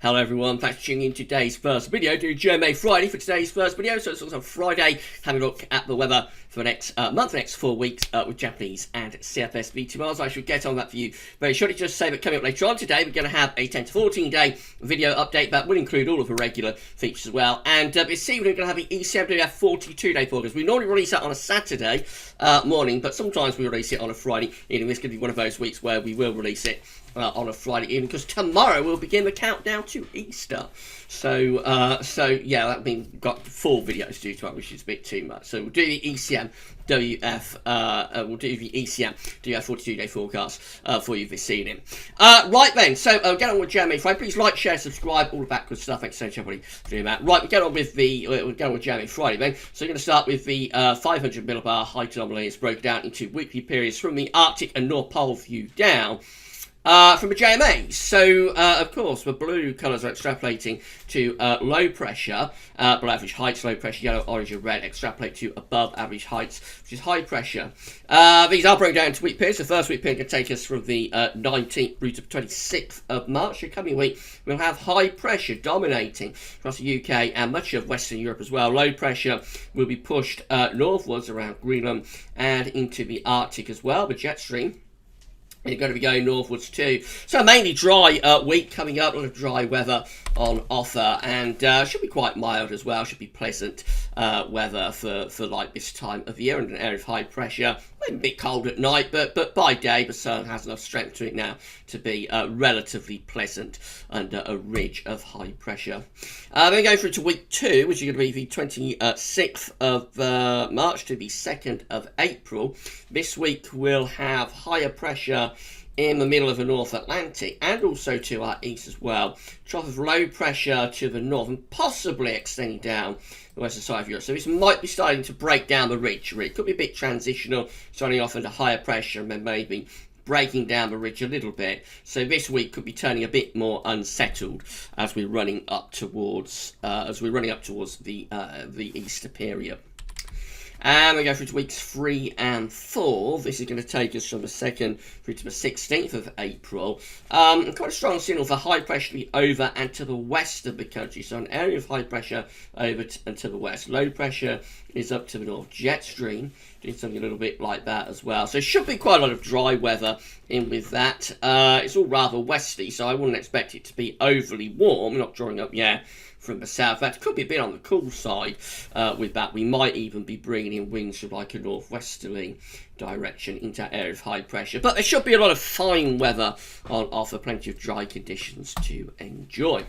Hello everyone, thanks for tuning in today's first video. Do GMA Friday for today's first video. So it's also Friday, having a look at the weather for the next month, the next 4 weeks with Japanese and CFS VTMRs. I should get on that for you very shortly. Just say that coming up later on today, we're going to have a 10 to 14 day video update that will include all of the regular features as well. And this evening we're going to have the ECMWF 42 day forecast. We normally release that on a Saturday morning, but sometimes we release it on a Friday evening. This is going to be one of those weeks where we will release it on a Friday evening, because tomorrow we'll begin the countdown to Easter. So yeah, that means we've got 4 videos due to it, which is a bit too much. So we'll do the ECMWF, we'll do the ECMWF 42 day forecast for you this evening. Right then, so get on with JMA Friday. Please like, share, subscribe, all of that good stuff. Thanks so much everybody for doing that. Right, we'll get on with JMA Friday then. So we're going to start with the 500 millibar height anomaly. It's broken down into weekly periods from the Arctic and North Pole view down. From a JMA. So, of course, the blue colours are extrapolating to low pressure, below average heights, low pressure, yellow, orange and red extrapolate to above average heights, which is high pressure. These are broken down into week periods. The first week period can take us from the 19th through to the 26th of March. The coming week, we'll have high pressure dominating across the UK and much of Western Europe as well. Low pressure will be pushed northwards around Greenland and into the Arctic as well, the jet stream. You're going to be going northwards too. So mainly dry week coming up, a lot of dry weather on offer, and should be quite mild as well. Should be pleasant weather for like this time of year, and an area of high pressure. A bit cold at night, but by day the sun has enough strength to it now to be relatively pleasant under a ridge of high pressure. Then going through to week 2, which is going to be the 26th of March to the 2nd of April. This week we'll have higher pressure in the middle of the North Atlantic and also to our east as well. Trough of low pressure to the north and possibly extending down the western side of Europe. So this might be starting to break down the ridge. It could be a bit transitional, starting off under higher pressure and then maybe breaking down the ridge a little bit. So this week could be turning a bit more unsettled as we're running up towards the Easter period. And we go through to weeks 3 and 4. This is going to take us from the 2nd through to the 16th of April. Quite a strong signal for high pressure to be over and to the west of the country. So an area of high pressure over and to the west. Low pressure is up to the north. Jet stream doing something a little bit like that as well. So it should be quite a lot of dry weather in with that. It's all rather westerly, so I wouldn't expect it to be overly warm. We're not drawing up yet from the south. That could be a bit on the cool side with that. We might even be bringing in winds from like a northwesterly direction into that area of high pressure. But there should be a lot of fine weather on offer, plenty of dry conditions to enjoy.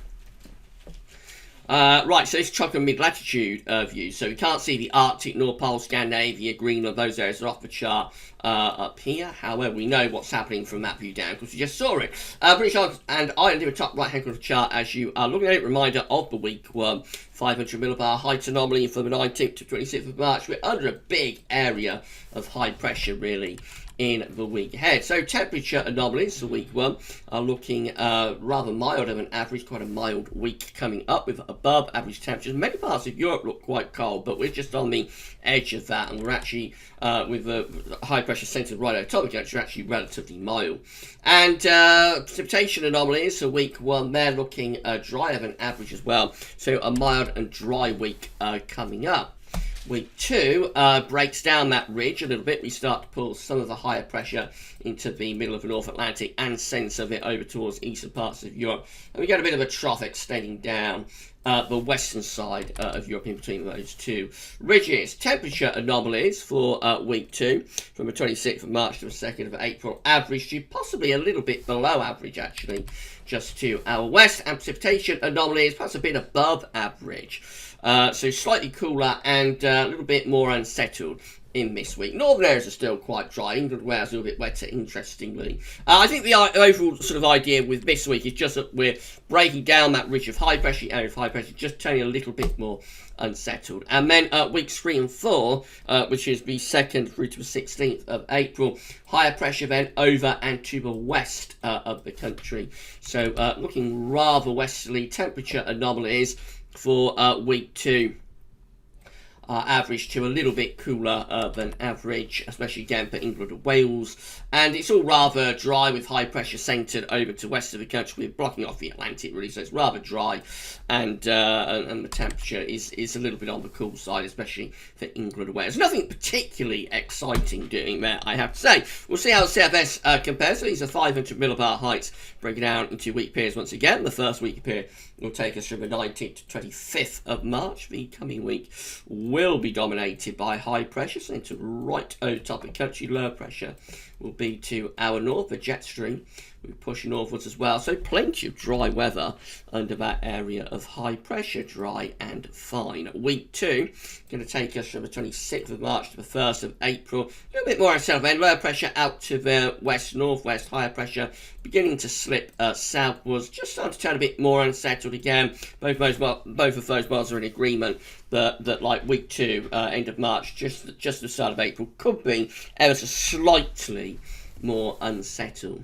Right, so this is tropical mid-latitude view. So we can't see the Arctic, North Pole, Scandinavia, Greenland, those areas are off the chart up here. However, we know what's happening from that view down because we just saw it. British Isles and Ireland in the top right-hand corner of the chart as you are looking at it. Reminder of the week 1, 500 millibar height anomaly from the 19th to 26th of March. We're under a big area of high pressure, really, in the week ahead. So temperature anomalies for week 1 are looking rather milder than average. Quite a mild week coming up with above average temperatures. Many parts of Europe look quite cold, but we're just on the edge of that, and we're actually with the high pressure centered right over top of the country, actually relatively mild. And precipitation anomalies for week 1, they're looking drier than average as well. So a mild and dry week coming up. Week 2 breaks down that ridge a little bit. We start to pull some of the higher pressure into the middle of the North Atlantic and send some of it over towards eastern parts of Europe. And we get a bit of a trough extending down the western side of Europe in between those two ridges. Temperature anomalies for week 2 from the 26th of March to the 2nd of April. Average to possibly a little bit below average, actually, just to our west. And precipitation anomalies perhaps a bit above average. So slightly cooler and a little bit more unsettled in this week. Northern areas are still quite dry. England, Wales, a little bit wetter, interestingly. I think the overall sort of idea with this week is just that we're breaking down that ridge of high pressure, area of high pressure, just turning a little bit more unsettled. And then weeks 3 and 4, which is the 2nd through to the 16th of April, higher pressure then over and to the west of the country. So looking rather westerly. Temperature anomalies for week 2 average to a little bit cooler than average, especially again for England and Wales. And it's all rather dry with high pressure centred over to west of the country. We're blocking off the Atlantic really, so it's rather dry, and the temperature is a little bit on the cool side, especially for England and Wales. Nothing particularly exciting doing there, I have to say. We'll see how the CFS compares. So these are 500 millibar heights, breaking down into week periods once again. The first week period will take us from the 19th to 25th of March. The coming week will be dominated by high pressure, so to right over top of the country. Low pressure will be to our north. The jet stream will be pushing northwards as well, so plenty of dry weather under that area of high pressure, dry and fine. Week 2 going to take us from the 26th of March to the 1st of April. A little bit more unsettled then. Lower pressure out to the west northwest, higher pressure beginning to slip southwards, just starting to turn a bit more unsettled again. Both of those models are in agreement that like week 2, end of March, just the start of April, could be ever so slightly more unsettled.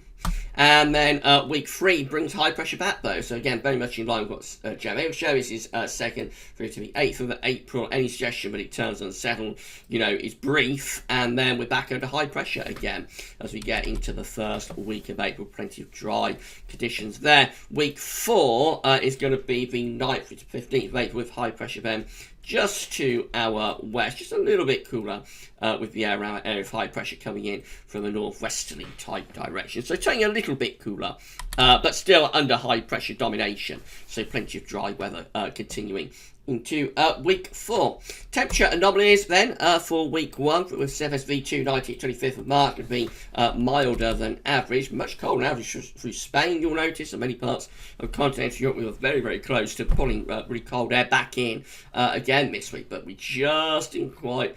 And then week 3 brings high pressure back though, so again very much in line with what JMA will show. This is 2nd through to the 8th of April. Any suggestion that it turns unsettled, is brief, and then we're back under high pressure again as we get into the first week of April. Plenty of dry conditions there. Week 4 is going to be the 9th through to 15th of April with high pressure then just to our west, just a little bit cooler with the area of high pressure coming in from a northwesterly type direction. So turning a little bit cooler, but still under high pressure domination. So plenty of dry weather continuing into week 4. Temperature anomalies then for week 1 with CFSV2 19th 25th of March going to be milder than average, much colder than average through Spain. You'll notice in many parts of continental Europe we were very, very close to pulling really cold air back in again this week, but we just didn't quite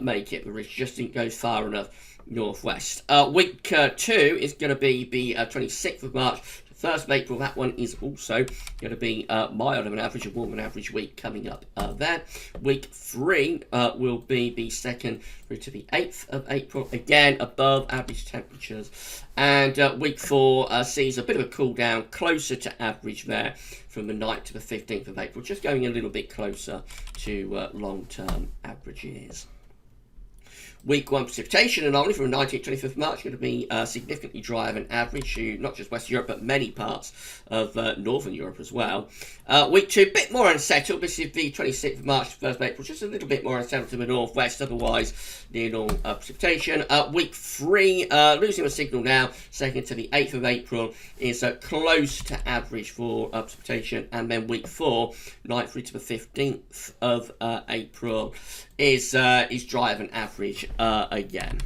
make it. The ridge just didn't go far enough northwest. Week 2 is going to be the 26th of March. 1st of April, that one is also going to be milder than average, a warmer than average week coming up there. Week 3 will be the 2nd through to the 8th of April, again above average temperatures. And week 4 sees a bit of a cool down, closer to average there from the 9th to the 15th of April, just going a little bit closer to long-term averages. Week 1 precipitation anomaly from the 19th to 25th of March going to be significantly drier than average to not just Western Europe but many parts of Northern Europe as well. Week 2, a bit more unsettled. This is the 26th of March to 1st of April, just a little bit more unsettled to the northwest, otherwise near normal precipitation. Week 3, losing a signal now, 2nd to the 8th of April, is close to average for precipitation. And then week 4, 9th through to the 15th of April, is drier than average again.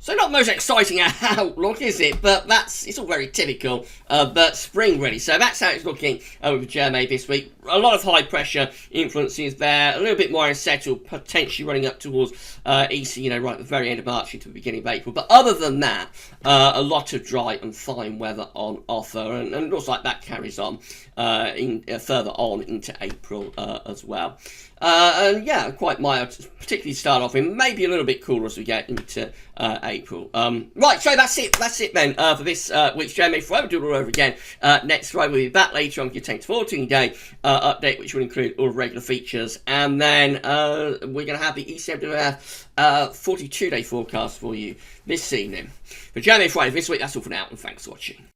So not the most exciting outlook, is it? But it's all very typical, but spring ready. So that's how it's looking with JMA this week. A lot of high pressure influences there, a little bit more unsettled, potentially running up towards EC, right at the very end of March into the beginning of April. But other than that, a lot of dry and fine weather on offer, and it looks like that carries on further on into April as well. And yeah, quite mild, particularly start off in, maybe a little bit cooler as we get into April. Right, so that's it then for this week's JMA Friday. We'll do it all over again next Friday. We'll be back later on with your 10 to 14 day update, which will include all regular features, and then we're going to have the ECWF 42-day forecast for you this evening. For JMA Friday this week, that's all for now, and thanks for watching.